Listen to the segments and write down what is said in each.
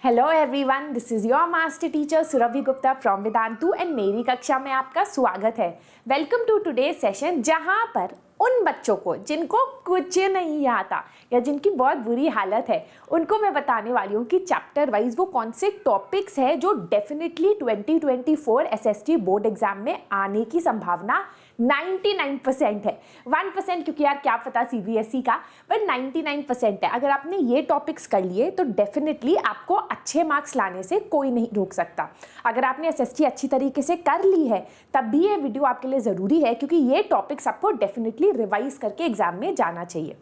Hello everyone, this is your master teacher Surbhi Gupta from Vedantu and मेरी कक्षा में आपका स्वागत है। वेलकम टू टुडे सेशन, जहां पर उन बच्चों को जिनको कुछ नहीं आता या जिनकी बहुत बुरी हालत है उनको मैं बताने वाली हूँ कि चैप्टर वाइज वो कौन से टॉपिक्स है जो डेफिनेटली 2024 एसएसटी बोर्ड एग्जाम में आने की संभावना 99% है। 1% क्योंकि यार क्या पता सीबीएसई का, बट 99% है। अगर आपने ये टॉपिक्स कर लिए तो डेफिनेटली आपको अच्छे मार्क्स लाने से कोई नहीं रोक सकता। अगर आपने एसएसटी अच्छी तरीके से कर ली है तब भी ये वीडियो आपके लिए ज़रूरी है, क्योंकि ये टॉपिक्स आपको डेफिनेटली रिवाइज करके एग्जाम में जाना चाहिए।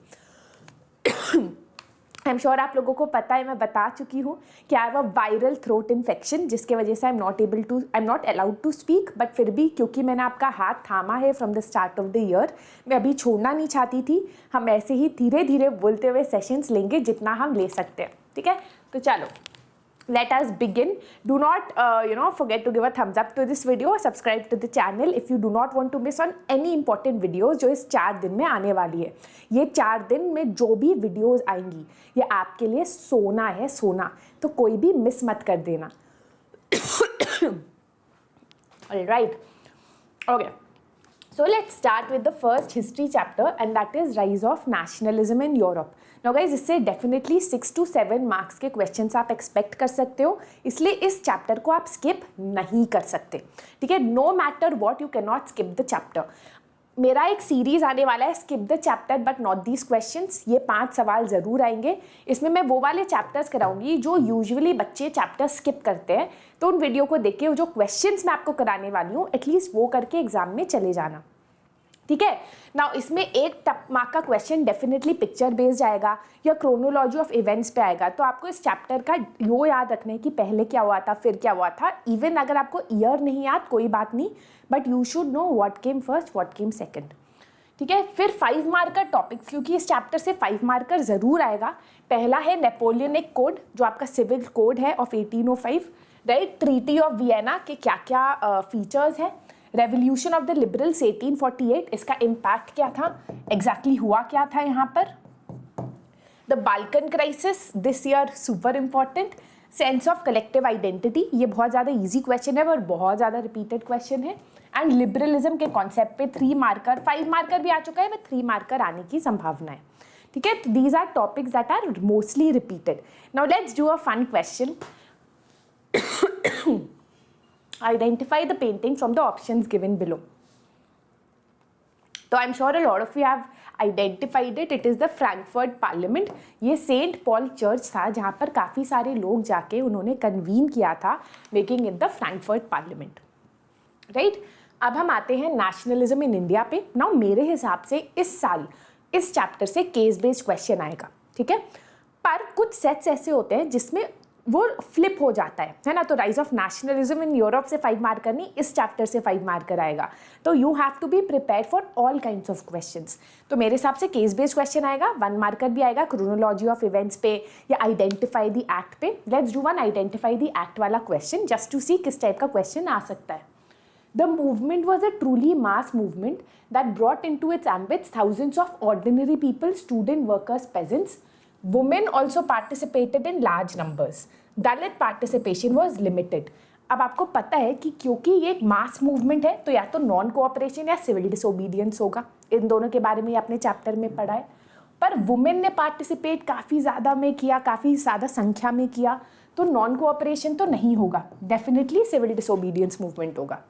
आई एम श्योर आप लोगों को पता है, मैं बता चुकी हूँ कि I have a viral throat infection, जिसके वजह से I am not allowed to speak. But फिर भी क्योंकि मैंने आपका हाथ थामा है from the start of the year, मैं अभी छोड़ना नहीं चाहती थी। हम ऐसे ही धीरे धीरे बोलते हुए सेशंस लेंगे जितना हम ले सकते हैं, ठीक है? तो चलो, let us begin. Do not forget to give a thumbs up to this video, subscribe to the channel if you do not want to miss on any important videos जो इस 4 दिन में आने वाली है। ये 4 दिन में जो भी वीडियोस आएंगी ये आपके लिए सोना है, सोना, तो कोई भी मिस मत कर देना। Alright, okay. So let's start with the first history chapter, and that is rise of nationalism in Europe. Now guys, इससे डेफिनेटली 6 to 7 मार्क्स के क्वेश्चंस आप एक्सपेक्ट कर सकते हो, इसलिए इस चैप्टर को आप स्किप नहीं कर सकते, ठीक है? No matter what, you can not skip the chapter. मेरा एक सीरीज आने वाला है, skip the chapter but not these questions. ये 5 सवाल ज़रूर आएंगे। इसमें मैं वो वाले चैप्टर्स कराऊंगी जो यूजुअली बच्चे चैप्टर स्किप करते हैं, तो उन वीडियो को देख के जो क्वेश्चंस मैं आपको कराने वाली हूँ एटलीस्ट वो करके एग्जाम में चले जाना, ठीक है? नाउ इसमें एक मार्क का क्वेश्चन डेफिनेटली पिक्चर बेस्ड आएगा या क्रोनोलॉजी ऑफ इवेंट्स पे आएगा, तो आपको इस चैप्टर का यो याद रखना है कि पहले क्या हुआ था, फिर क्या हुआ था। इवन अगर आपको ईयर नहीं याद कोई बात नहीं, but you should know what came first, what came second, ठीक है? फिर 5 मार्कर टॉपिक्स, क्योंकि इस चैप्टर से 5 मार्कर ज़रूर आएगा। पहला है नेपोलियनिक कोड, जो आपका सिविल कोड है of 1805, right? Treaty of Vienna के क्या क्या फीचर्स हैं। रेवोल्यूशन ऑफ द लिबरल्स 1848, इसका इम्पैक्ट क्या था, एग्जैक्टली हुआ क्या था यहाँ पर। The Balkan crisis this year, super important. Sense of collective identity, ये बहुत ज़्यादा इजी क्वेश्चन है और बहुत ज़्यादा रिपीटेड क्वेश्चन है। एंड लिबरलिज्म के कॉन्सेप्ट पे 3 मार्कर, 5 मार्कर भी आ चुका है, बट 3 मार्कर आने की संभावना है, ठीक है? These are topics that are mostly repeated. Now let's do a fun question. Identify the painting from the options given below. So I'm sure a lot of you have identified it. It is the Frankfurt Parliament. ये Saint Paul church था जहाँ पर काफ़ी सारे लोग जाके उन्होंने convene किया था, making it the Frankfurt parliament, right? अब हम आते हैं नेशनलिज्म इन इंडिया पे। नाउ मेरे हिसाब से इस साल इस चैप्टर से केस बेस्ड क्वेश्चन आएगा, ठीक है? पर कुछ सेट्स ऐसे होते हैं जिसमें वो फ्लिप हो जाता है ना? तो rise of nationalism in Europe से 5 मार्कर नहीं, इस चैप्टर से 5 मार्कर आएगा। तो you have to be prepare for all kinds of questions. तो मेरे हिसाब से केस बेस्ड क्वेश्चन आएगा, 1 मार्कर भी आएगा क्रोनोलॉजी ऑफ इवेंट्स पे या आइडेंटिफाई द एक्ट पे। Let's do one identify the act वाला क्वेश्चन जस्ट टू सी किस टाइप का क्वेश्चन आ सकता है। The movement was a truly mass movement that brought into its ambits thousands of ordinary people, student, workers, peasants. Women also participated in large numbers. Dalit participation was limited. अब आपको पता है कि क्योंकि ये एक मास मूवमेंट है तो या तो नॉन कोऑपरेशन या सिविल डिसोबीडियंस होगा। इन दोनों के बारे में आपने चैप्टर में पढ़ा है। पर वुमेन ने पार्टिसिपेट काफ़ी ज़्यादा में किया, काफ़ी ज़्यादा संख्या में किया, तो नॉन कोऑपरेशन तो नहीं होगा, डेफिनेटली सिविल डिसोबीडियंस मूवमेंट होगा,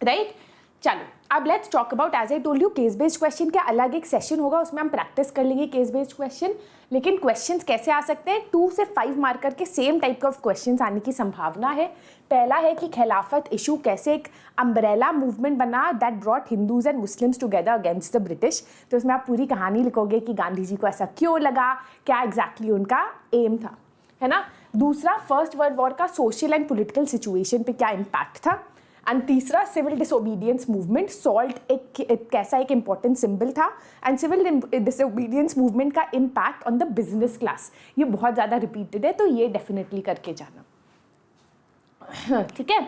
राइट? चलो अब let's talk about, as I told you, case based question का अलग एक सेशन होगा, उसमें हम प्रैक्टिस कर लेंगे केस बेस्ड क्वेश्चन। लेकिन क्वेश्चंस कैसे आ सकते हैं? 2 से 5 मार्कर के सेम टाइप ऑफ क्वेश्चंस आने की संभावना है। पहला है कि खिलाफत इशू कैसे एक अम्ब्रेला मूवमेंट बना that brought Hindus and Muslims together against the British. तो इसमें आप पूरी कहानी लिखोगे कि गांधी जी को ऐसा क्यों लगा, क्या एग्जैक्टली उनका एम था, है ना? दूसरा, फर्स्ट वर्ल्ड वॉर का सोशल एंड पोलिटिकल सिचुएशन पे क्या इम्पैक्ट था। एंड तीसरा, सिविल डिसोबीडियंस मूवमेंट, सॉल्ट एक कैसा एक इंपॉर्टेंट सिंबल था, एंड सिविल डिसोबीडियंस मूवमेंट का impact on the business class. ये बहुत ज़्यादा रिपीटेड है, तो ये डेफिनेटली करके जाना, ठीक है?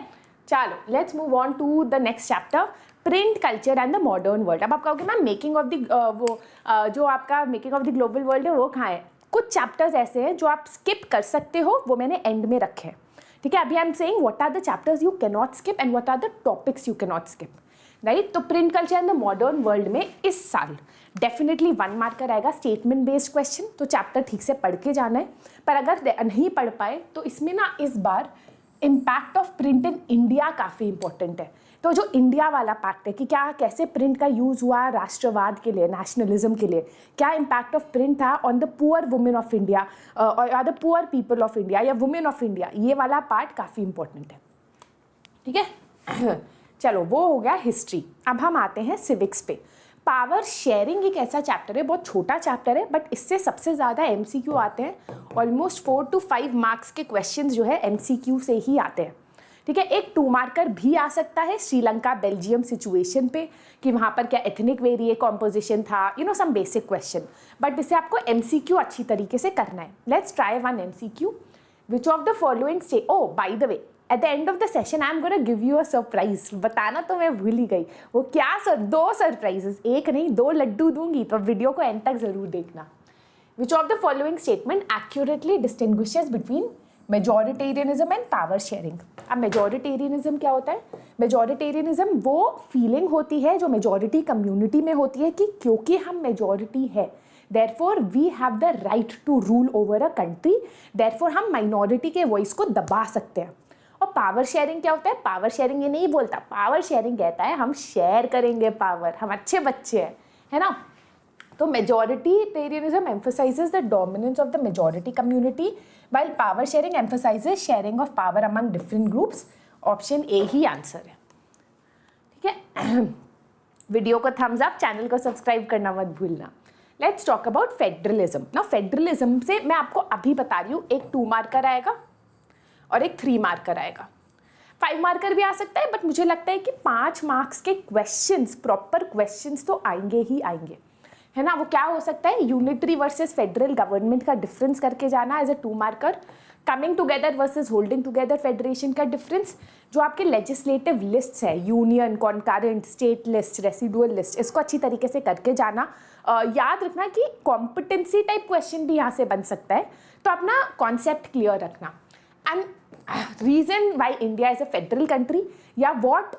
चलो let's move on to the next chapter, print culture and the modern world. अब आप कहोगे मैम मेकिंग ऑफ द जो आपका making of the global world है वो कहाँ है? कुछ चैप्टर्स ऐसे हैं जो आप स्किप कर सकते हो, वो मैंने एंड में रखे हैं, ठीक है। अभी I am saying what are the chapters you can not skip and what are the topics you can not skip, right. तो print culture in the modern world में इस साल डेफिनेटली 1 मार्कर आएगा, स्टेटमेंट बेस्ड क्वेश्चन, तो chapter ठीक से पढ़ के जाना है। पर अगर नहीं पढ़ पाए तो इसमें ना इस बार impact of print in India काफ़ी इंपॉर्टेंट है। तो जो इंडिया वाला पार्ट है कि क्या कैसे प्रिंट का यूज़ हुआ राष्ट्रवाद के लिए, नेशनलिज्म के लिए, क्या इम्पैक्ट ऑफ प्रिंट था on the poor women of India और the poor people of India या वुमेन ऑफ इंडिया, ये वाला पार्ट काफ़ी इंपॉर्टेंट है, ठीक है। चलो वो हो गया हिस्ट्री। अब हम आते हैं सिविक्स पे। पावर शेयरिंग एक ऐसा चैप्टर है, बहुत छोटा चैप्टर है, बट इससे सबसे ज़्यादा MCQ आते हैं। ऑलमोस्ट 4 to 5 मार्क्स के क्वेश्चंस जो है MCQ से ही आते हैं, ठीक है। एक 2 मार्कर भी आ सकता है श्रीलंका बेल्जियम सिचुएशन पे कि वहाँ पर क्या एथनिक वेरिए कॉम्पोजिशन था, you know some basic question, but इसे आपको MCQ अच्छी तरीके से करना है। Let's try one MCQ। Which of the following stay, oh by the way at the end of the session I am gonna give you a surprise. बताना तो मैं भूल ही गई, वो क्या सर, 2 सरप्राइजेस, एक नहीं 2 लड्डू दूंगी, तो वीडियो को एंड तक जरूर देखना। विच of the following statement accurately distinguishes between majoritarianism and power sharing. अब मेजॉरिटेरियनिज्म क्या होता है? मेजॉरिटेरियनिज्म वो फीलिंग होती है जो मेजॉरिटी कम्युनिटी में होती है कि क्योंकि हम मेजॉरिटी है therefore we have the right to rule over a country, therefore हम माइनॉरिटी के वॉइस को दबा सकते हैं। और पावर शेयरिंग क्या होता है? पावर शेयरिंग ये नहीं बोलता, पावर शेयरिंग कहता है हम शेयर करेंगे पावर, हम अच्छे बच्चे हैं, है ना। तो majoritarianism emphasizes the dominance of the majority community while power sharing emphasizes sharing of power among different groups। Option A he answer है, ठीक है। वीडियो को थम्स अप, चैनल को सब्सक्राइब करना मत भूलना। Let's talk about federalism. ना federalism से मैं आपको अभी बता रही हूँ, एक 2 मार्कर आएगा और एक 3 मार्कर आएगा। 5 मार्कर भी आ सकता है, बट मुझे लगता है कि 5 मार्क्स के क्वेश्चंस, प्रॉपर क्वेश्चंस तो आएंगे ही आएंगे, है ना। वो क्या हो सकता है? यूनिटरी वर्सेस फेडरल गवर्नमेंट का डिफरेंस करके जाना as a 2 marker. Coming together versus holding together federation का डिफरेंस। जो आपके लेजिस्लेटिव लिस्ट्स है, union, concurrent, state list, residual list, इसको अच्छी तरीके से करके जाना। याद रखना कि कॉम्पिटेंसी टाइप क्वेश्चन भी यहाँ से बन सकता है, तो अपना कॉन्सेप्ट क्लियर रखना। And reason why India is a federal country या what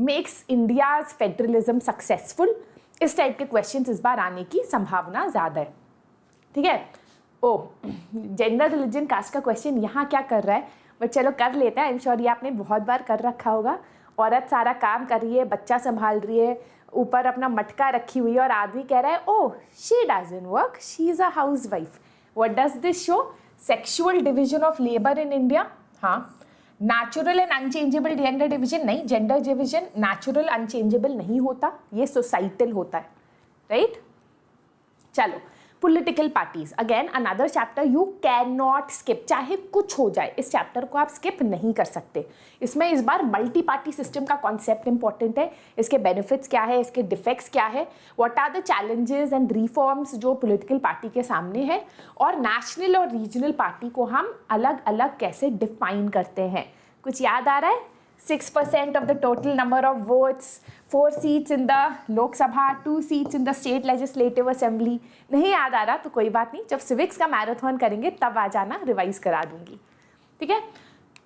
makes India's federalism successful, इस टाइप के क्वेश्चंस इस बार आने की संभावना ज़्यादा है, ठीक है। ओ जेंडर, रिलीजन, कास्ट का क्वेश्चन यहाँ क्या कर रहा है, बट चलो कर लेते हैं। आई एम श्योर ये आपने बहुत बार कर रखा होगा। औरत सारा काम कर रही है, बच्चा संभाल रही है, ऊपर अपना मटका रखी हुई है और आदमी कह रहा है oh she doesn't work, she is a housewife. What does this show? Sexual division of labour in India. हाँ, natural and unchangeable gender division नहीं, जेंडर डिविजन नेचुरल अनचेंजेबल नहीं होता, ये सोसाइटल होता है, राइट। चलो, political parties, again another chapter you can not skip, चाहे कुछ हो जाए इस चैप्टर को आप स्किप नहीं कर सकते। इसमें इस बार मल्टी पार्टी सिस्टम का कॉन्सेप्ट इंपॉर्टेंट है, इसके बेनिफिट्स क्या है, इसके डिफेक्ट्स क्या है, what are the challenges and reforms जो पॉलिटिकल पार्टी के सामने है, और नेशनल और रीजनल पार्टी को हम अलग अलग कैसे डिफाइन करते हैं। कुछ याद आ रहा है? 6% of the total number of votes, 4 seats in the लोक सभा, 2 seats in the state legislative assembly। नहीं याद आ रहा तो कोई बात नहीं, जब सिविक्स का मैराथन करेंगे तब आ जाना, रिवाइज करा दूंगी, ठीक है।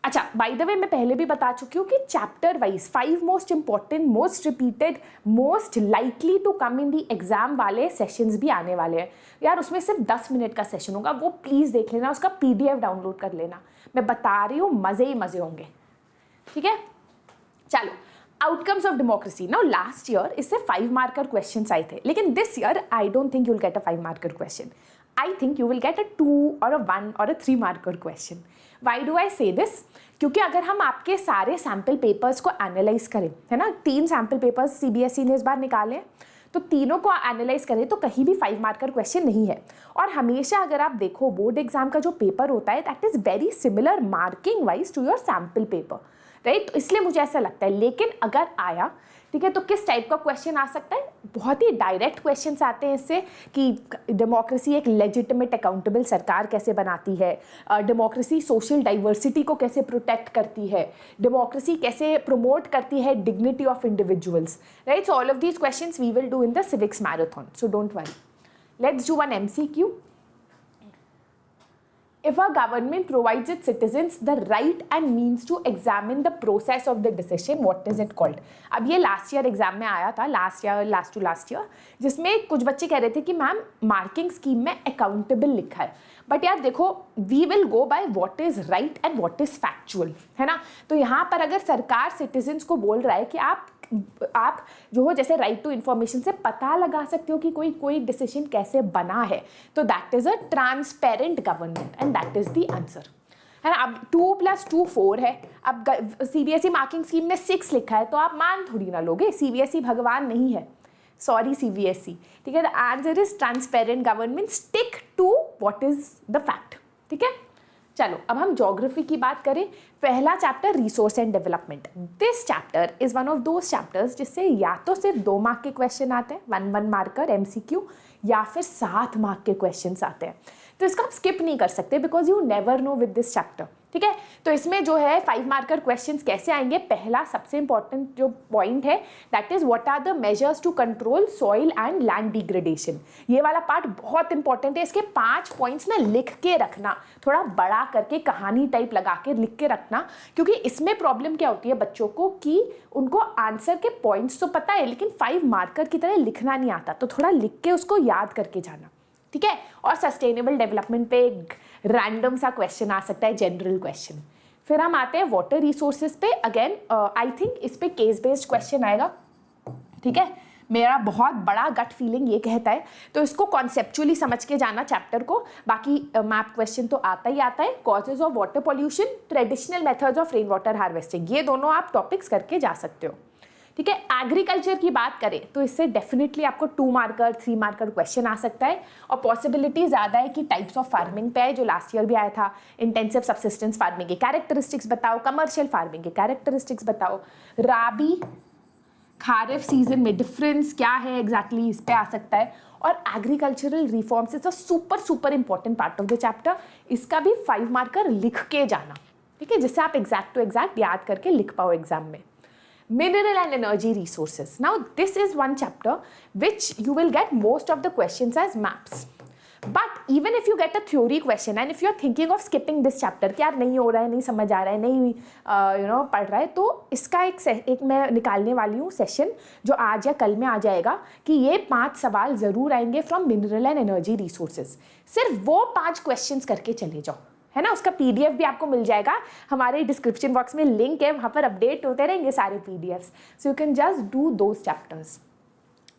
अच्छा, बाय द वे मैं पहले भी बता चुकी हूँ कि chapter wise 5 most important, most repeated, most likely to come in the exam वाले सेशंस भी आने वाले हैं यार। उसमें सिर्फ 10 मिनट का सेशन होगा, वो प्लीज़ देख लेना, उसका PDF डाउनलोड कर लेना। मैं बता रही हूँ, मज़े ही मज़े होंगे, ठीक है। चलो, outcomes of democracy. Now last year इससे 5 मार्कर क्वेश्चंस आए थे, लेकिन this year I don't think you will get a 5 marker question. I think you will get a 2 और अ 1 और अ 3 marker question. Why do I से दिस? क्योंकि अगर हम आपके सारे सैम्पल पेपर्स को एनालाइज करें, है ना, 3 सैम्पल पेपर्स CBSE ने इस बार निकाले हैं, तो तीनों को एनालाइज करें तो कहीं भी 5 मार्कर क्वेश्चन नहीं है। और हमेशा अगर आप देखो बोर्ड एग्जाम का जो पेपर होता है that is very similar marking wise to your sample paper, right. तो इसलिए मुझे ऐसा लगता है, लेकिन अगर आया, ठीक है, तो किस टाइप का क्वेश्चन आ सकता है? बहुत ही डायरेक्ट क्वेश्चंस आते हैं इससे कि डेमोक्रेसी एक लेजिटिमेट अकाउंटेबल सरकार कैसे बनाती है, डेमोक्रेसी सोशल डाइवर्सिटी को कैसे प्रोटेक्ट करती है, डेमोक्रेसी कैसे प्रमोट करती है dignity of individuals, right. So all of these questions we will do in the civics marathon, so don't worry. Let's do one MCQ। if a government provides its citizens the right and means to examine the process of the decision, what is it called? अब ये last year exam में आया था, last year, जिसमें कुछ बच्चे कह रहे थे कि मैम मार्किंग स्कीम में अकाउंटेबल लिखा है, बट यार देखो we will go by what is right and what is factual, है ना। तो यहाँ पर अगर सरकार सिटीजन्स को बोल रहा है कि आप जो हो जैसे राइट टू इन्फॉर्मेशन से पता लगा सकते हो कि कोई डिसीजन कैसे बना है, तो that is a transparent government and that is the answer, है ना। अब 2 + 2 4 है। अब CBSE मार्किंग स्कीम ने 6 लिखा है तो आप मान थोड़ी ना लोगे, CBSE भगवान नहीं है, सॉरी CBSE, ठीक है। The answer is transparent government, stick to what is the fact, ठीक है। चलो अब हम ज्योग्राफी की बात करें। पहला chapter resource and development. This chapter is one of those chapters जिससे या तो सिर्फ 2 मार्क के क्वेश्चन आते हैं, 1 मार्कर MCQ, या फिर 7 मार्क के क्वेश्चन आते हैं। तो इसको आप स्किप नहीं कर सकते because you never know with this chapter, ठीक है। तो इसमें जो है 5 मार्कर क्वेश्चंस कैसे आएंगे, पहला सबसे इंपॉर्टेंट जो पॉइंट है that is what are the measures to control soil and land degradation. ये वाला पार्ट बहुत इंपॉर्टेंट है। इसके 5 पॉइंट्स ना लिख के रखना, थोड़ा बड़ा करके कहानी टाइप लगा के लिख के रखना, क्योंकि इसमें प्रॉब्लम क्या होती है बच्चों को कि उनको आंसर के पॉइंट्स तो पता है लेकिन 5 मार्कर की तरह लिखना नहीं आता, तो थोड़ा लिख के उसको याद करके जाना, ठीक है। और सस्टेनेबल डेवलपमेंट पे एक रैंडम सा क्वेश्चन आ सकता है, जनरल क्वेश्चन। फिर हम आते हैं वाटर रिसोर्सेज पे। अगेन आई थिंक इस पे केस बेस्ड क्वेश्चन आएगा, ठीक है। मेरा बहुत बड़ा गट फीलिंग ये कहता है, तो इसको कॉन्सेप्चुअली समझ के जाना चैप्टर को। बाकी मैप क्वेश्चन तो आता ही आता है। Causes of water pollution, traditional methods of rain water harvesting, ये दोनों आप टॉपिक्स करके जा सकते हो, ठीक है। एग्रीकल्चर की बात करें तो इससे डेफिनेटली आपको 2 मार्कर 3 मार्कर क्वेश्चन आ सकता है, और पॉसिबिलिटी ज़्यादा है कि टाइप्स ऑफ फार्मिंग पे है, जो लास्ट ईयर भी आया था। इंटेंसिव सब्सिस्टेंस फार्मिंग के कैरेक्टरिस्टिक्स बताओ, कमर्शियल फार्मिंग के कैरेक्टरिस्टिक्स बताओ, राबी खारिफ सीजन में डिफरेंस क्या है एग्जैक्टली इस पे आ सकता है। और agricultural reforms is a super important part of the chapter. इसका भी 5 मार्कर लिख के जाना, ठीक है, जिससे आप एग्जैक्ट टू एग्जैक्ट याद करके लिख पाओ एग्जाम में। Mineral and energy resources. Now this is one chapter which you will get most of the questions as maps. But even if you get a theory question and if you are thinking of skipping this chapter कि यार नहीं हो रहा है, नहीं समझ आ रहा है, नहीं पढ़ रहा है, तो इसका एक मैं निकालने वाली हूँ सेशन जो आज या कल में आ जाएगा कि ये 5 सवाल ज़रूर आएंगे from mineral and energy resources. सिर्फ वो 5 क्वेश्चंस करके चले जाओ, है ना। उसका PDF भी आपको मिल जाएगा, हमारे डिस्क्रिप्शन बॉक्स में लिंक है, वहाँ पर अपडेट होते रहेंगे सारे PDFs, so you can just do those chapters,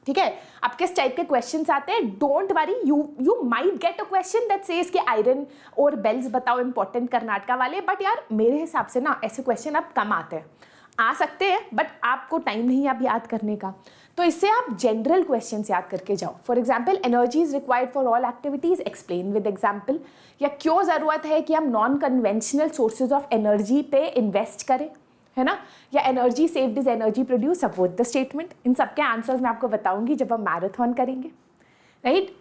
ठीक है। अब किस टाइप के क्वेश्चंस आते हैं, don't worry, you might get a question that says कि आयरन और बेल्स बताओ इंपॉर्टेंट कर्नाटका वाले, बट यार मेरे हिसाब से ना ऐसे क्वेश्चन अब कम आते हैं, आ सकते हैं बट आपको टाइम नहीं है अब याद करने का, तो इससे आप जनरल क्वेश्चंस याद करके जाओ। For example energy is required for all activities, explain with example, या क्यों ज़रूरत है कि हम non conventional sources of energy पे इन्वेस्ट करें, है ना, या energy saved is energy produce, support the statement. इन सबके आंसर्स मैं आपको बताऊंगी जब हम मैराथन करेंगे, राइट।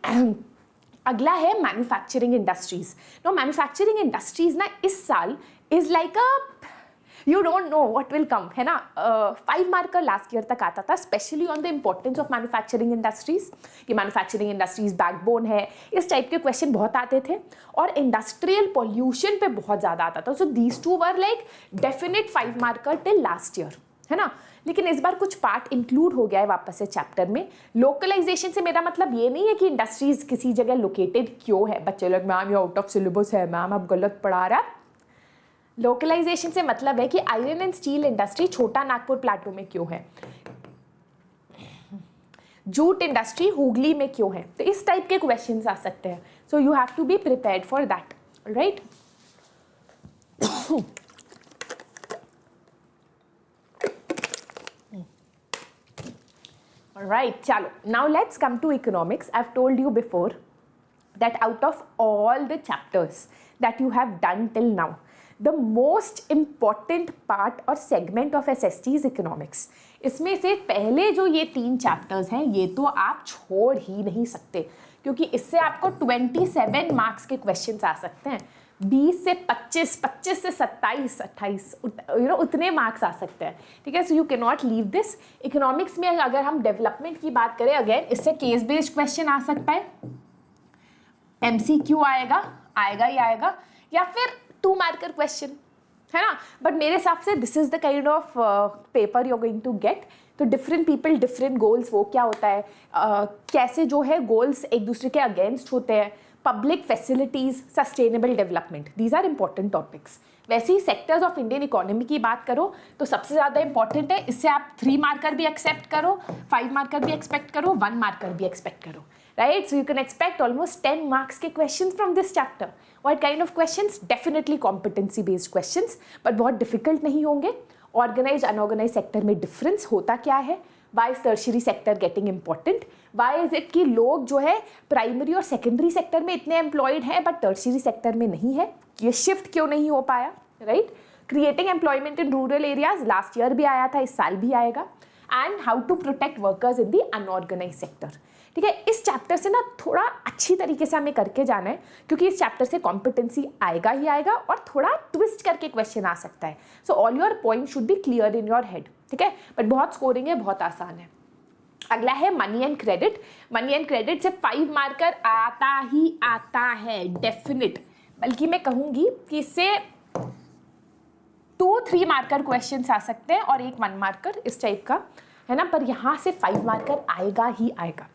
अगला है manufacturing industries. No manufacturing industries ना इस साल is like a you don't know what will come, है ना। 5 मार्कर लास्ट ईयर तक आता था, specially on the importance of manufacturing industries, कि मैन्युफैक्चरिंग इंडस्ट्रीज बैकबोन है, इस टाइप के क्वेश्चन बहुत आते थे, और इंडस्ट्रियल पॉल्यूशन पे बहुत ज़्यादा आता था। So these 2 were like definite 5 marker till last year, है ना। लेकिन इस बार कुछ पार्ट इंक्लूड हो गया है वापस से चैप्टर में। लोकलाइजेशन से मेरा मतलब ये नहीं है कि इंडस्ट्रीज किसी जगह लोकेटेड क्यों है। बच्चे लोग मैम ये आउट ऑफ सिलेबस है, मैम आप गलत पढ़ा रहा है। लोकलाइजेशन से मतलब है कि आयरन एंड स्टील इंडस्ट्री छोटा नागपुर प्लाटू में क्यों है, जूट इंडस्ट्री हुगली में क्यों है, तो इस टाइप के क्वेश्चंस आ सकते हैं। So you have to be prepared for that, right. Right, चलो now let's come to economics. I have told you before that out of all the chapters that you have done till now, the most important part or segment of SST is economics. इसमें से पहले जो ये 3 chapters हैं ये तो आप छोड़ ही नहीं सकते, क्योंकि इससे आपको 27 मार्क्स के क्वेश्चंस आ सकते हैं, 20 से 25, 25 से 27, 28 उतने मार्क्स आ सकते हैं, ठीक है। सो you can not leave this. Economics में अगर हम डेवलपमेंट की बात करें, अगेन इससे केस बेस्ड क्वेश्चन आ सकता है, MCQ आएगा, आएगा ही आएगा, या फिर 2 मार्कर क्वेश्चन, है ना। बट मेरे हिसाब से this is the kind of paper you are going to get. तो डिफरेंट पीपल डिफरेंट गोल्स, वो क्या होता है, कैसे जो है गोल्स एक दूसरे के अगेंस्ट होते हैं, public facilities, sustainable development, these are important topics. वैसे ही सेक्टर्स ऑफ इंडियन इकोनॉमी की बात करो तो सबसे ज़्यादा इंपॉर्टेंट है, इससे आप 3 मार्कर भी एक्सेप्ट करो, 5 मार्कर भी एक्सपेक्ट करो, 1 मार्कर भी एक्सपेक्ट करो, right. So you can expect almost 10 marks के question from this chapter. What kind of questions? Definitely competency based questions, but बहुत डिफिकल्ट नहीं होंगे। ऑर्गेनाइज अनऑर्गेनाइज सेक्टर में डिफरेंस होता क्या है, why is tertiary sector getting important, why is it कि लोग जो है प्राइमरी और सेकेंडरी सेक्टर में इतने एम्प्लॉयड हैं बट टर्शियरी सेक्टर में नहीं है, ये शिफ्ट क्यों नहीं हो पाया, right. Creating employment in rural areas, last year भी आया था, इस साल भी आएगा। And how to protect workers in the unorganised sector. ठीक है, इस चैप्टर से ना थोड़ा अच्छी तरीके से हमें करके जाना है, क्योंकि इस चैप्टर से कॉम्पिटेंसी आएगा ही आएगा और थोड़ा ट्विस्ट करके क्वेश्चन आ सकता है। So all your point should be clear in your head, ठीक है। बट बहुत स्कोरिंग है, बहुत आसान है। अगला है money and credit. Money and credit से 5 मार्कर आता ही आता है, डेफिनेट। बल्कि मैं कहूँगी कि इससे 2-3 मार्कर क्वेश्चंस आ सकते हैं और 1 मार्कर, इस टाइप का, है ना। पर यहाँ से 5 मार्कर आएगा ही आएगा।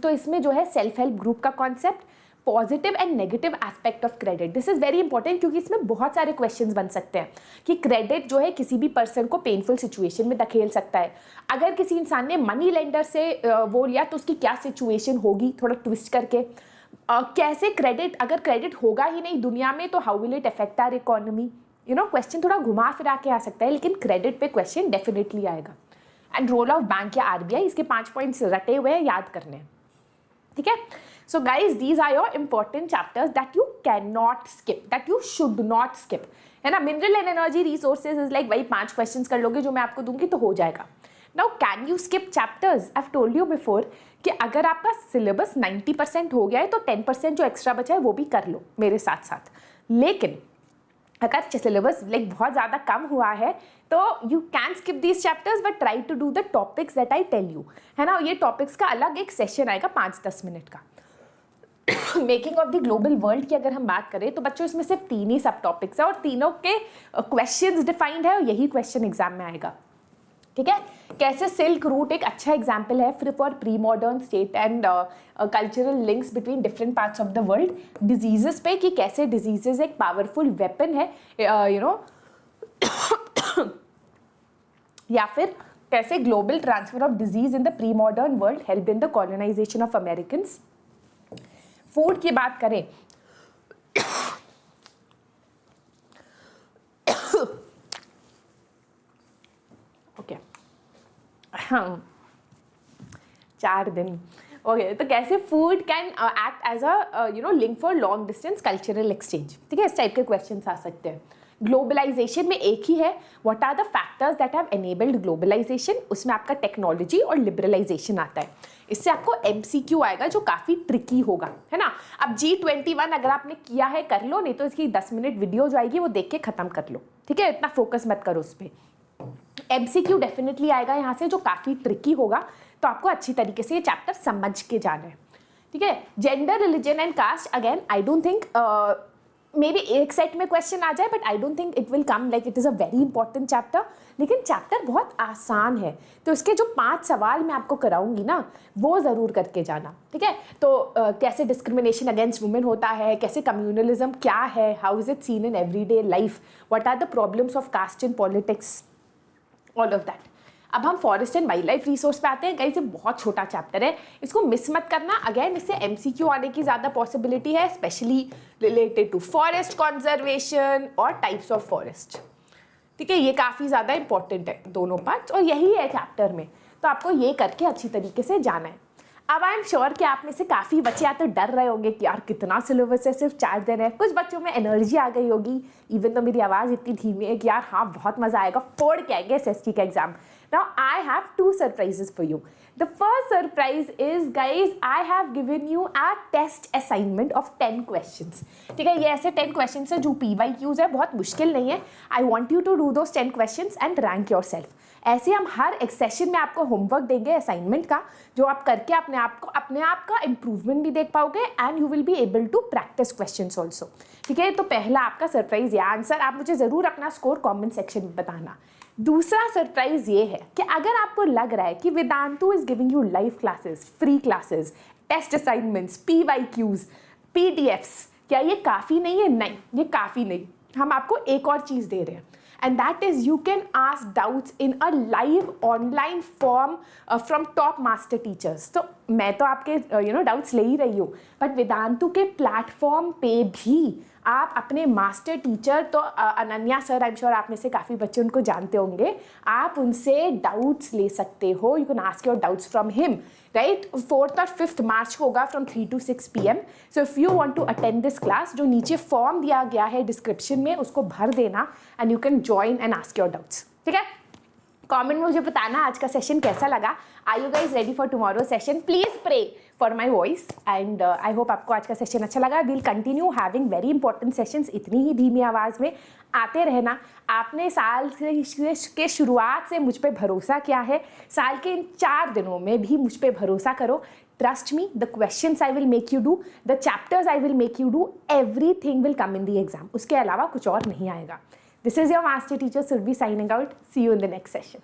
तो इसमें जो है सेल्फ हेल्प ग्रुप का concept, positive and negative aspect of credit, this is very important, क्योंकि इसमें बहुत सारे क्वेश्चंस बन सकते हैं कि क्रेडिट जो है किसी भी पर्सन को पेनफुल सिचुएशन में धकेल सकता है। अगर किसी इंसान ने मनी लेंडर से वो लिया तो उसकी क्या सिचुएशन होगी, थोड़ा ट्विस्ट करके। कैसे क्रेडिट, अगर क्रेडिट होगा ही नहीं दुनिया में तो how will it affect our economy, you know. Question थोड़ा घुमा फिरा के आ सकता है, लेकिन क्रेडिट पे क्वेश्चन डेफिनेटली आएगा। एंड रोल ऑफ बैंक या आरबीआई, इसके 5 पॉइंट्स रटे हुए हैं, याद करने हैं, ठीक है। So guys, these are your important chapters that you can not skip, that you should not skip, है ना। Mineral and energy resources is like, वही 5 क्वेश्चंस कर लोगे जो मैं आपको दूंगी तो हो जाएगा। Now can you skip chapters? I have told you before कि अगर आपका सिलेबस 90% हो गया है तो 10% जो एक्स्ट्रा बचा है वो भी कर लो मेरे साथ साथ। लेकिन अगर सिलेबस लाइक बहुत ज़्यादा कम हुआ है तो you can skip these chapters, but try to do the topics that I tell you, है ना। ये टॉपिक्स का अलग एक सेशन आएगा 5-10 मिनट का। Making of the global world की अगर हम बात करें तो बच्चों इसमें सिर्फ 3 ही सब टॉपिक्स है और तीनों के क्वेश्चंस डिफाइंड है और यही क्वेश्चन एग्जाम में आएगा, ठीक है। कैसे सिल्क रूट एक अच्छा एग्जाम्पल है for pre modern state and cultural links between different parts of the world. Diseases पे कि कैसे डिजीजेस एक पावरफुल वेपन है, यू नो या फिर कैसे global transfer of disease in the pre modern world help in the colonisation of Americans. Food की बात करें ओके, हाँ 4 दिन ओके। तो कैसे food can act as a you know link for long distance cultural exchange, ठीक है। इस टाइप के क्वेश्चन आ सकते हैं। ग्लोबलाइजेशन में एक ही है, what are the factors that have enabled globalisation, उसमें आपका टेक्नोलॉजी और लिबरलाइजेशन आता है। इससे आपको MCQ आएगा जो काफ़ी ट्रिकी होगा, है ना। अब G21 अगर आपने किया है कर लो, नहीं तो इसकी 10 मिनट वीडियो जो आएगी वो देख के ख़त्म कर लो, ठीक है। इतना फोकस मत करो उस पर। MCQ डेफिनेटली आएगा यहाँ से जो काफ़ी ट्रिकी होगा, तो आपको अच्छी तरीके से ये चैप्टर समझ के जाना है, ठीक है। Gender, religion and caste, again I don't think may be एक सेट में क्वेश्चन आ जाए, but I don't think it will come, like it is a very important chapter. लेकिन चैप्टर बहुत आसान है, तो इसके जो 5 सवाल मैं आपको कराऊंगी ना वो ज़रूर करके जाना, ठीक है। तो कैसे डिस्क्रिमिनेशन अगेंस्ट वुमेन होता है, कैसे कम्युनलिज्म क्या है, how is it seen in everyday life, what are the problems of caste in politics, all of that. अब हम forest and wildlife resource पे आते हैं। गाइस ये बहुत छोटा चैप्टर है, इसको मिस मत करना। अगेन इससे MCQ आने की ज़्यादा पॉसिबिलिटी है, specially related to forest conservation और टाइप्स ऑफ फॉरेस्ट, ठीक है। ये काफ़ी ज़्यादा इंपॉर्टेंट है दोनों पार्ट्स, और यही है चैप्टर में, तो आपको ये करके अच्छी तरीके से जाना है। अब आई एम श्योर कि आप में से काफ़ी बच्चे या तो डर रहे होंगे कि यार कितना सिलेबस है, सिर्फ 4 दिन है। कुछ बच्चों में एनर्जी आ गई होगी, इवन तो मेरी आवाज़ इतनी धीमी है कि यार हाँ बहुत मज़ा आएगा, फोड़ के आएंगे SST का exam. Now I have 2 surprises for you. The first surprise is, guys, I have given you a test assignment of 10 questions. ठीक है, ये ऐसे 10 questions है जो PYQs है, बहुत मुश्किल नहीं है. I want you to do those 10 questions and rank yourself. ऐसे हम हर एक सेशन में आपको होमवर्क देंगे असाइनमेंट का, जो आप करके अपने आप का इम्प्रूवमेंट भी देख पाओगे and you will be able to practise questions also. ठीक है, तो पहला आपका सरप्राइज या आंसर, आप मुझे ज़रूर अपना स्कोर कमेंट सेक्शन में बताना. दूसरा सरप्राइज ये है कि अगर आपको लग रहा है कि Vedantu is giving you live classes, free classes, test assignments, PYQs, PDFs, क्या ये काफ़ी नहीं है? नहीं, ये काफ़ी नहीं. हम आपको एक और चीज़ दे रहे हैं, and that is you can ask doubts in a live online form from top master teachers. तो मैं तो आपके डाउट्स ले ही रही हूँ, बट वेदांतु के प्लेटफॉर्म पे भी आप अपने मास्टर टीचर, तो Ananya sir, I am sure आप में से काफ़ी बच्चे उनको जानते होंगे, आप उनसे डाउट्स ले सकते हो. You can ask your doubts from him, right. 4th और 5th मार्च को होगा from 3 to 6 PM. So if you want to attend this class, जो नीचे फॉर्म दिया गया है डिस्क्रिप्शन में, उसको भर देना and you can join and ask your doubts. ठीक है, कमेंट में मुझे बताना आज का सेशन कैसा लगा. Are you guys ready for tomorrow session? Please pray for my voice and I hope आपको आज का सेशन अच्छा लगा. We'll continue having very important sessions, इतनी ही धीमी आवाज़ में आते रहना. आपने साल के शुरुआत से मुझ पे भरोसा किया है, साल के इन 4 दिनों में भी मुझ पे भरोसा करो. Trust me, the questions I will make you do, the chapters I will make you do, everything will come in the exam. उसके अलावा कुछ और नहीं आएगा. This is your master teacher Surbhi signing out. See you in the next session.